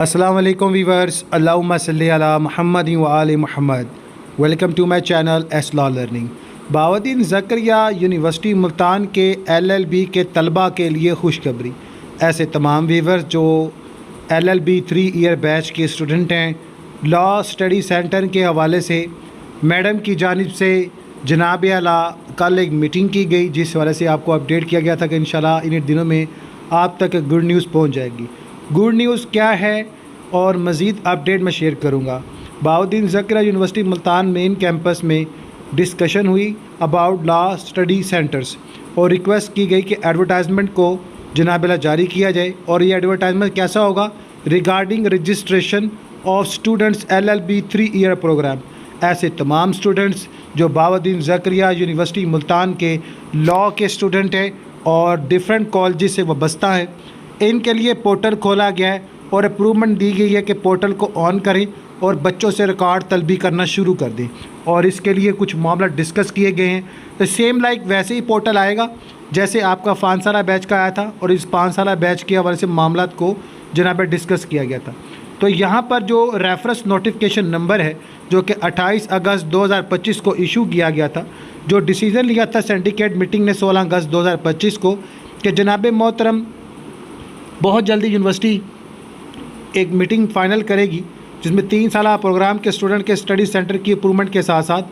अस्सलाम वालेकुम वीवर्स, अल्लाहुम्मा सल्ली अला मुहम्मद व आले Muhammad. Welcome to my channel S Law Learning. Bahauddin Zakariya University Multan के LLB के तलबा के लिए खुशखबरी। ऐसे तमाम वीवर्स जो LLB 3 ईयर बैच के स्टूडेंट हैं, लॉ स्टडी सेंटर के हवाले से मैडम की जानिब से जनाब आला कल एक मीटिंग की गई, जिस हवाले से आपको अपडेट किया गया था कि इंशाल्लाह इन दिनों में आप तक गुड न्यूज़ पहुँच जाएगी। गुड न्यूज़ क्या है और मज़ीद अपडेट मैं शेयर करूँगा। Bahauddin Zakariya University Multan main campus में डिस्कशन हुई अबाउट लॉ स्टडी सेंटर्स और रिक्वेस्ट की गई कि एडवर्टाइजमेंट को जनाब जारी किया जाए। और ये एडवर्टाइजमेंट कैसा होगा? Regarding registration of students LLB 3 year programme. ऐसे तमाम स्टूडेंट्स जो बहाउद्दीन ज़करिया यूनिवर्सिटी मुल्तान के लॉ के स्टूडेंट हैं और डिफरेंट कॉलेज से वाबस्ता हैं, इनके लिए पोर्टल खोला गया है और अप्रूवमेंट दी गई है कि पोर्टल को ऑन करें और बच्चों से रिकॉर्ड तलबी करना शुरू कर दें। और इसके लिए कुछ मामला डिस्कस किए गए हैं। तो सेम लाइक वैसे ही पोर्टल आएगा जैसे आपका 5 साला बैच का आया था, और इस 5 साला बैच के हवाले से मामला को जनाब डिस्कस किया गया था। तो यहाँ पर जो रेफरेंस नोटिफिकेशन नंबर है जो कि 28 अगस्त 2025 को इशू किया गया था, जो डिसीज़न लिया था सिंडिकेट मीटिंग ने 16 अगस्त 2025 को कि जनाब मोहतरम बहुत जल्दी यूनिवर्सिटी एक मीटिंग फ़ाइनल करेगी जिसमें 3 साला प्रोग्राम के स्टूडेंट के स्टडी सेंटर की अप्रूवमेंट के साथ साथ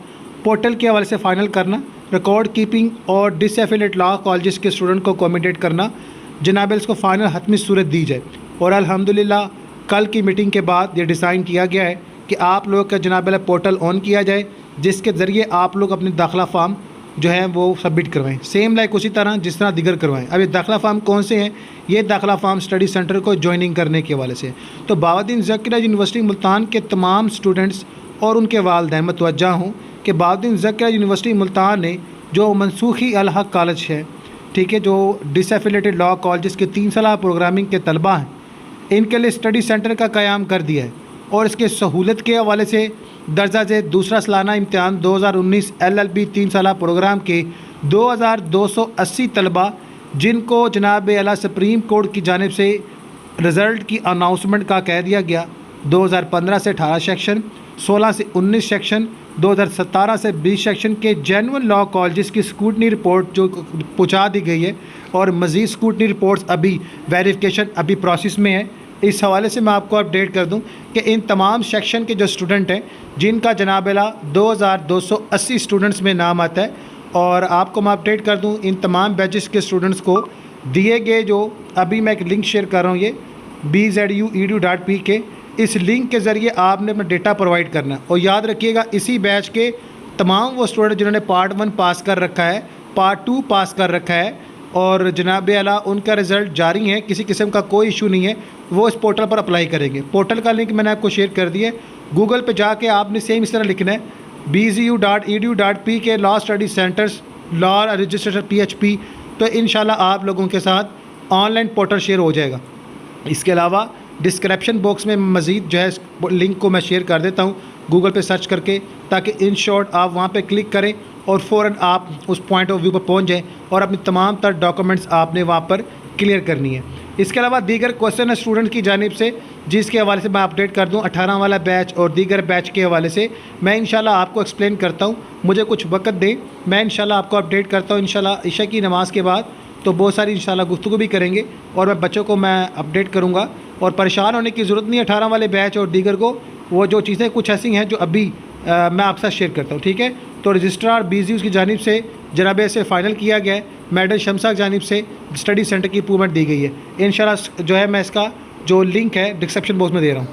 पोर्टल के हवाले से फ़ाइनल करना, रिकॉर्ड कीपिंग और डिसएफिलेट लॉ कॉलेज के स्टूडेंट को अकोमोडेट करना, जनाब इसको फ़ाइनल हतमी सूरत दी जाए। और अल्हम्दुलिल्लाह कल की मीटिंग के बाद ये डिसाइड किया गया है कि आप लोग का जनाब पोर्टल ऑन किया जाए, जिसके ज़रिए आप लोग अपनी दाखिला फार्म जो है वो सबमिट करवाएं, सेम लाइक उसी तरह जिस तरह दिगर करवाएं। अब ये दाखिला फार्म कौन से हैं? ये दाखिला फार्म स्टडी सेंटर को ज्वाइनिंग करने के हवाले से। तो बहाउद्दीन ज़करिया यूनिवर्सिटी मुल्तान के तमाम स्टूडेंट्स और उनके वालिदैन मतवज्जा हूँ कि बहाउद्दीन ज़करिया यूनिवर्सिटी मुल्तान ने जो मनसूखी अल हक कॉलेज है, ठीक है, जो डिसएफिलेटेड लॉ कॉलेज के 3 साला प्रोग्रामिंग के तलबा हैं, इनके लिए स्टडी सेंटर का क़याम कर दिया है। और इसके सहूलत के हवाले से दर्जा से दूसरा सालाना इम्तिहान 2019 LLB 3 साला प्रोग्राम के 2280 तलबा, जिनको जनाब आला सुप्रीम कोर्ट की जानिब से रिज़ल्ट की अनाउंसमेंट का कह दिया गया, 2015 से 18 सेक्शन, 16 से 19 सेक्शन, 2017 से 20 सेक्शन के जेन्युइन लॉ कॉलेज की स्क्रूटनी रिपोर्ट जो पहुँचा दी गई है, और मज़ीद स्क्रूटनी रिपोर्ट्स अभी वेरिफिकेशन अभी प्रोसेस में है। इस हवाले से मैं आपको अपडेट कर दूं कि इन तमाम सेक्शन के जो स्टूडेंट हैं जिनका जनाबेला 2280 स्टूडेंट्स में नाम आता है, और आपको मैं अपडेट कर दूं इन तमाम बैचेस के स्टूडेंट्स को दिए गए जो अभी मैं एक लिंक शेयर कर रहा हूं, ये bzu.edu.pk, इस लिंक के ज़रिए आपने अपना डेटा प्रोवाइड करना। और याद रखिएगा इसी बैच के तमाम वो स्टूडेंट जिन्होंने पार्ट 1 पास कर रखा है, पार्ट 2 पास कर रखा है और जनाब आला उनका रिज़ल्ट जारी है, किसी किस्म का कोई इशू नहीं है, वो इस पोर्टल पर अप्लाई करेंगे। पोर्टल का लिंक मैंने आपको शेयर कर दिया है। गूगल पे जाके आपने सेम इस तरह लिखना है bzu.edu.pk law study centres law registration PHP, तो इंशाल्लाह आप लोगों के साथ ऑनलाइन पोर्टल शेयर हो जाएगा। इसके अलावा डिस्क्रिप्शन बॉक्स में मज़ीद जो है लिंक को मैं शेयर कर देता हूँ गूगल पे सर्च करके, ताकि इन शॉर्ट आप वहाँ पे क्लिक करें और फ़ौरन आप उस पॉइंट ऑफ व्यू पर पहुँच जाएँ और अपनी तमाम तर डॉक्यूमेंट्स आपने वहाँ पर क्लियर करनी है। इसके अलावा दीगर क्वेश्चन है स्टूडेंट की जानिब से, जिसके हवाले से मैं अपडेट कर दूं 18 वाला बैच और दीगर बैच के हवाले से मैं इंशाल्लाह आपको एक्सप्लेन करता हूं। मुझे कुछ वक्त दें, मैं इंशाल्लाह आपको अपडेट करता हूं। इंशाल्लाह इशा की नमाज़ के बाद तो बहुत सारी इंशाल्लाह गुफ्तगू भी करेंगे और मैं बच्चों को मैं अपडेट करूँगा। और परेशान होने की ज़रूरत नहीं है 18 वाले बैच और दीगर को, वो जो चीज़ें कुछ ऐसी हैं जो अभी मैं आपके साथ शेयर करता हूँ, ठीक है। तो रजिस्ट्रार BZU की जानिब से जनाब से फ़ाइनल किया गया है, मैडम शमसा की जानिब से स्टडी सेंटर की अप्रूवमेंट दी गई है। इंशाल्लाह जो है मैं इसका जो लिंक है डिस्क्रिप्शन बॉक्स में दे रहा हूँ।